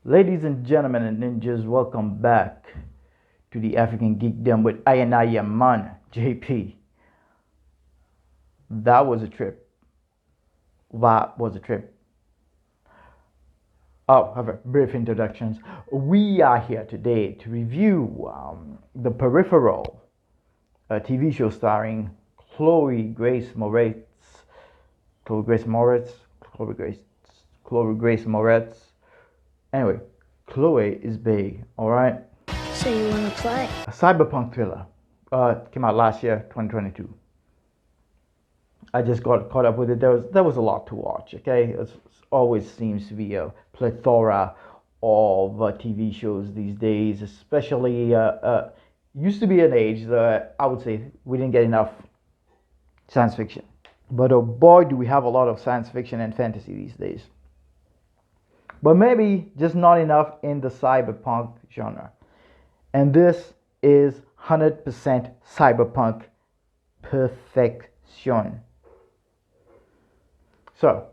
Ladies and gentlemen and ninjas, welcome back to the African Geekdom with I and I man, JP. That was a trip. That was a trip. Oh, have a brief introductions. We are here today to review the Peripheral, a TV show starring Chloe Grace Moretz, Chloe Grace Moretz, Chloe Grace, Chloe Grace Moretz. Anyway, Chloe is big, all right. So you want to play? A cyberpunk thriller. Came out last year, 2022. I just got caught up with it. There was a lot to watch. Okay, it always seems to be a plethora of TV shows these days. Especially used to be an age that I would say we didn't get enough science fiction, but oh boy, do we have a lot of science fiction and fantasy these days. But maybe just not enough in the cyberpunk genre. And this is 100% cyberpunk perfection. So,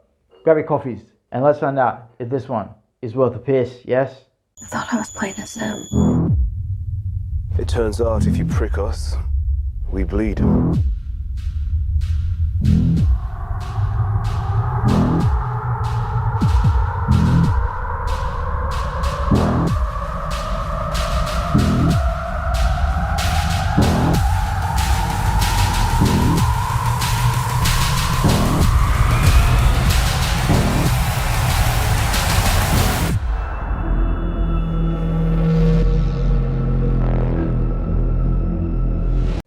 grab your coffees and let's find out if this one is worth a piss, yes? I thought I was playing a sim. It turns out if you prick us, we bleed.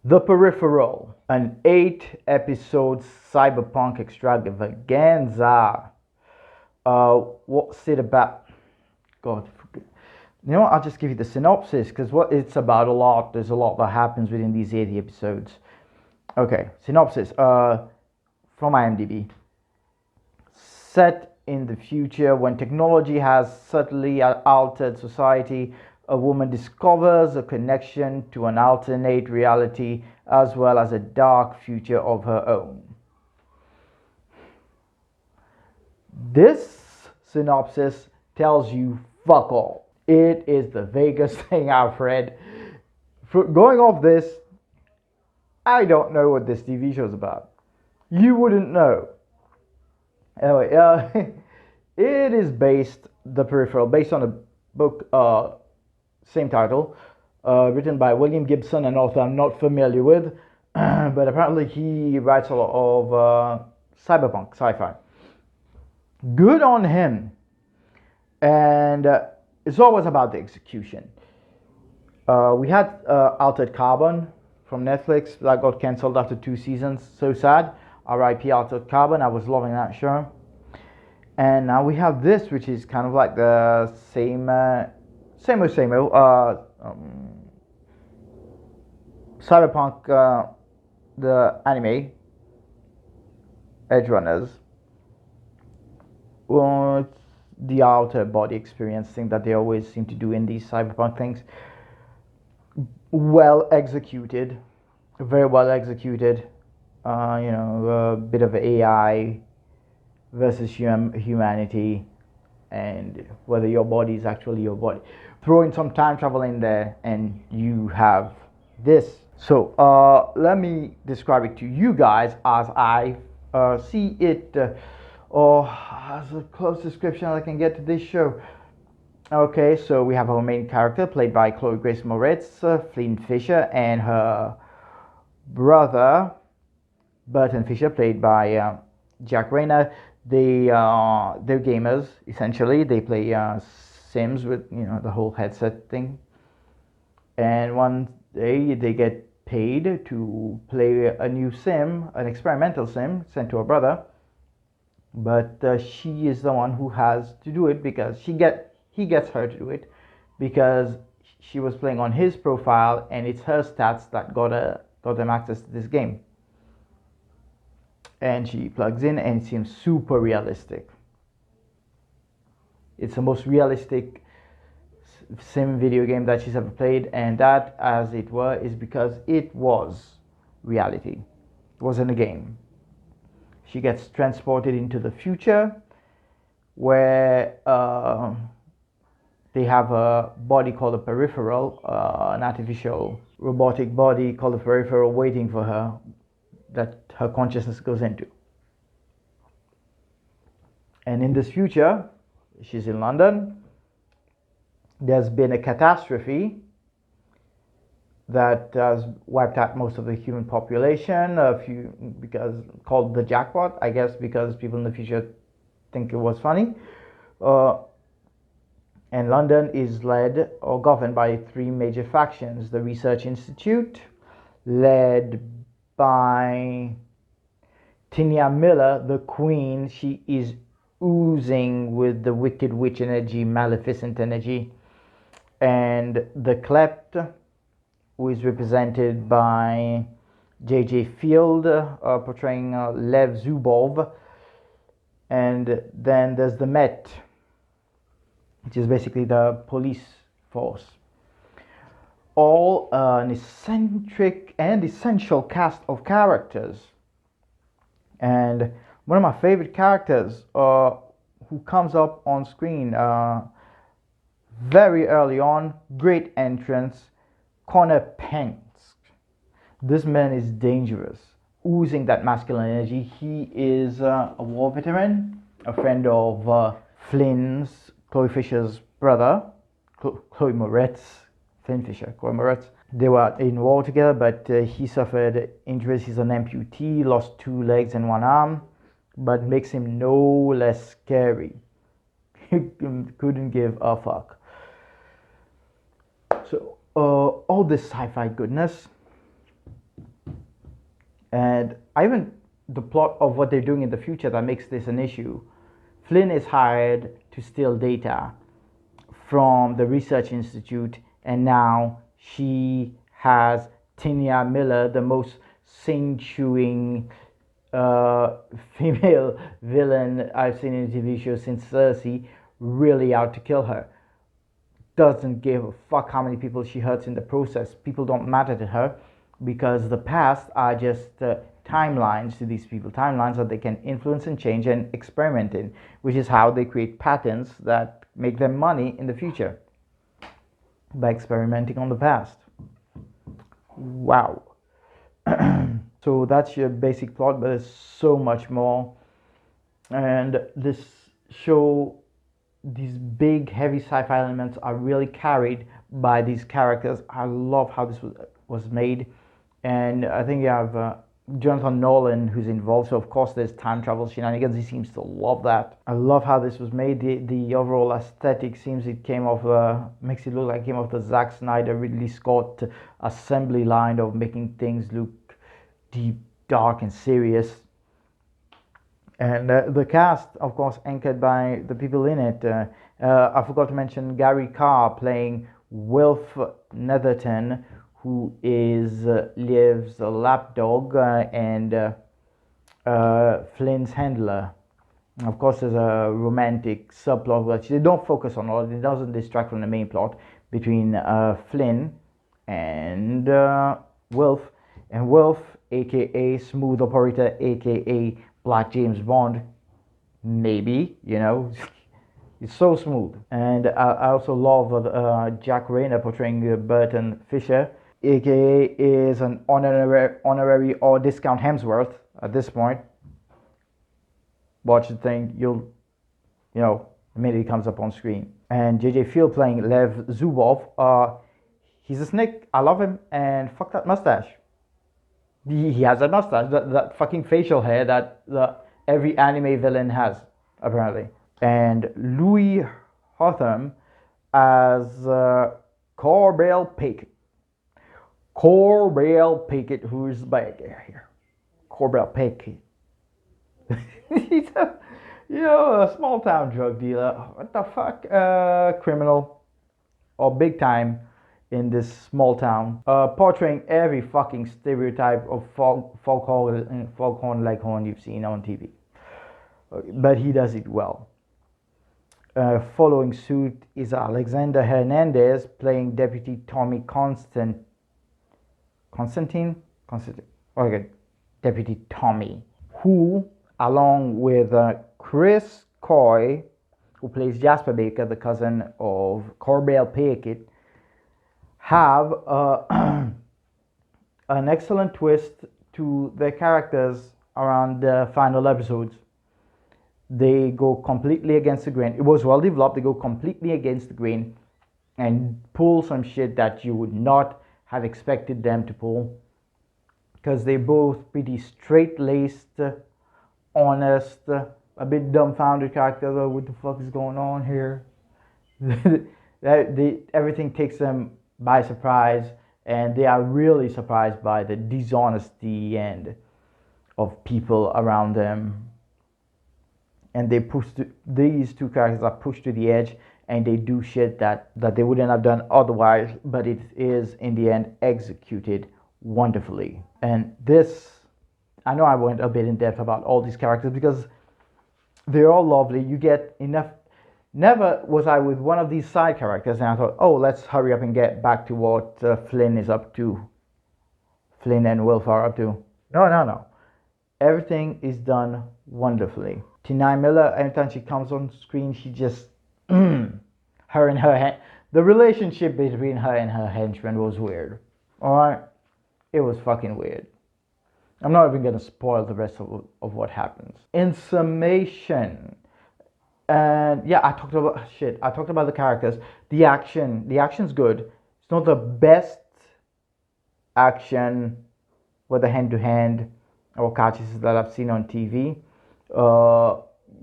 The Peripheral, an 8-episode cyberpunk extravaganza. What's it about? God, you know what? I'll just give you the synopsis because what it's about a lot. There's a lot that happens within these 80 episodes. Okay, synopsis. From IMDb. Set in the future when technology has subtly altered society, a woman discovers a connection to an alternate reality as well as a dark future of her own. This synopsis tells you fuck all. It is the vaguest thing I've read. Going off this, I don't know what this TV show is about. You wouldn't know. Anyway, it is The Peripheral, based on a book, same title, written by William Gibson, an author I'm not familiar with, but apparently he writes a lot of cyberpunk, sci-fi. Good on him. And it's always about the execution. We had Altered Carbon from Netflix that got cancelled after 2 seasons. So sad. R.I.P. Altered Carbon. I was loving that show. And now we have this, which is kind of like the same cyberpunk, the anime, Edge Runners. Well, it's the outer body experience thing that they always seem to do in these cyberpunk things. Well executed, very well executed. A bit of AI versus humanity, and whether your body is actually your body. Throw in some time travel in there, and you have this. So let me describe it to you guys as I see it, or as a close description I can get to this show. Okay, so we have our main character played by Chloe Grace Moretz, Flynn Fisher, and her brother Burton Fisher, played by Jack Rayner. They're gamers essentially. They play Sims with the whole headset thing. And one day they get paid to play a new sim, an experimental sim sent to her brother. But she is the one who has to do it because he gets her to do it because she was playing on his profile, and it's her stats that got them access to this game. And she plugs in and it seems super realistic. It's the most realistic sim video game that she's ever played, and that, as it were, is because it was reality. It wasn't a game. She gets transported into the future where They have a body called a Peripheral, an artificial robotic body called a Peripheral waiting for her, that her consciousness goes into. And in this future, she's in London. There's been a catastrophe that has wiped out most of the human population, because called the jackpot, I guess, because people in the future think it was funny. And London is led or governed by three major factions. The Research Institute, led by Tinia Miller, the Queen. She is oozing with the wicked witch energy, maleficent energy. And the Klept, who is represented by J.J. Field, portraying Lev Zubov. And then there's the Met, which is basically the police force. All an eccentric and essential cast of characters. And one of my favorite characters who comes up on screen very early on, great entrance, Connor Pence. This man is dangerous, oozing that masculine energy. He is a war veteran, a friend of Flynn's, Chloe Fisher's brother, Chloe Moretz, Flynn Fisher, Chloe Moretz. They were in war together, but he suffered injuries. He's an amputee, lost 2 legs and 1 arm, but makes him no less scary. He couldn't give a fuck. So all this sci-fi goodness, and even the plot of what they're doing in the future that makes this an issue. Flynn is hired to steal data from the Research Institute, and now she has Tinia Miller, the most sin-chewing female villain I've seen in a TV show since Cersei, really out to kill her. Doesn't give a fuck how many people she hurts in the process. People don't matter to her because the past are just timelines to these people, timelines that they can influence and change and experiment in, which is how they create patterns that make them money in the future, by experimenting on the past. Wow. So that's your basic plot, but there's so much more. And this show, these big heavy sci-fi elements are really carried by these characters. I love how this was made. And I think you have Jonathan Nolan who's involved, so of course there's time travel shenanigans. He seems to love that. I love how this was made. The overall aesthetic seems it came off, makes it look like it came off the Zack Snyder, Ridley Scott assembly line of making things look deep, dark, and serious. And the cast, of course, anchored by the people in it. I forgot to mention Gary Carr playing Wilf Netherton, who is Liv's lapdog and Flynn's handler. And of course, there's a romantic subplot which they don't focus on, or it doesn't distract from the main plot between Flynn and Wilf. And Wilf, aka Smooth Operator, aka Black James Bond, maybe, you know. It's so smooth. And I also love Jack Rayner portraying Burton Fisher, aka is an honorary or discount Hemsworth at this point. Watch the thing, you know, immediately comes up on screen. And J.J. Field playing Lev Zubov. He's a snake. I love him, and fuck that mustache. He has a mustache, that fucking facial hair that every anime villain has, apparently. And Louis Hotham as Corbell Pickett. Corbell Pickett, who's the bad guy here. Corbell Pickett. He's a small town drug dealer. What the fuck? Criminal. Or big time in this small town. Portraying every fucking stereotype of Foghorn Leghorn you've seen on TV. But he does it well. Following suit is Alexander Hernandez playing Deputy Tommy Constantine. Okay, Deputy Tommy, who, along with Chris Coy, who plays Jasper Baker, the cousin of Corbell Pickett, have an excellent twist to their characters around the final episodes. They go completely against the grain. It was well developed. They go completely against the grain and pull some shit that you would not have expected them to pull, because they're both pretty straight-laced, honest, a bit dumbfounded characters. Oh, what the fuck is going on here? Everything takes them by surprise, and they are really surprised by the dishonesty and of people around them. And these two characters are pushed to the edge, and they do shit that they wouldn't have done otherwise, but it is in the end executed wonderfully. And this, I know I went a bit in depth about all these characters because they're all lovely. You get enough. Never was I with one of these side characters and I thought, oh, let's hurry up and get back to what Flynn is up to. Flynn and Wilf are up to. No. Everything is done wonderfully. T9 Miller, every time she comes on screen, she just, the relationship between her and her henchman was weird. Alright? It was fucking weird. I'm not even going to spoil the rest of what happens. In summation, and yeah, I talked about the characters. The action's good. It's not the best action, whether hand-to-hand or catches that I've seen on TV.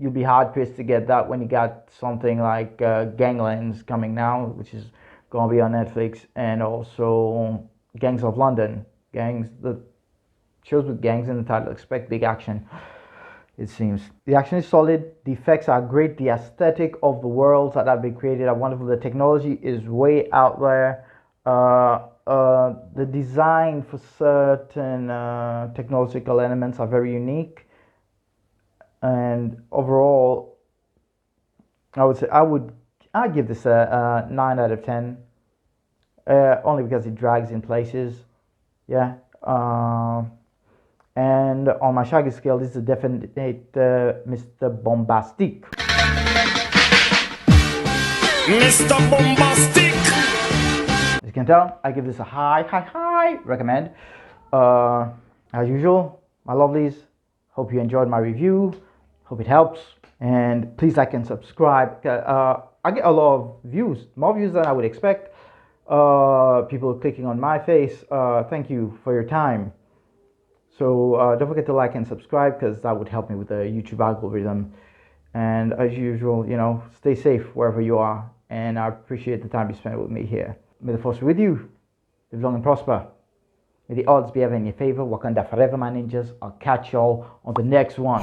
You'll be hard-pressed to get that when you got something like Ganglands coming now, which is going to be on Netflix, and also Gangs of London. The shows with gangs in the title. Expect big action, it seems. The action is solid. The effects are great. The aesthetic of the worlds that have been created are wonderful. The technology is way out there. The design for certain technological elements are very unique. And overall, I'd give this a 9 out of 10. Only because it drags in places. Yeah. And on my Shaggy scale, this is a definite Mr. Bombastic. Mr. Bombastic! As you can tell, I give this a high recommend. As usual, my lovelies, hope you enjoyed my review. Hope it helps. And please like and subscribe. I get a lot of views, more views than I would expect. People clicking on my face. Thank you for your time. So don't forget to like and subscribe, because that would help me with the YouTube algorithm. And as usual, stay safe wherever you are. And I appreciate the time you spent with me here. May the force be with you. Live long and prosper. May the odds be ever in your favor. Wakanda forever, my ninjas. I'll catch y'all on the next one.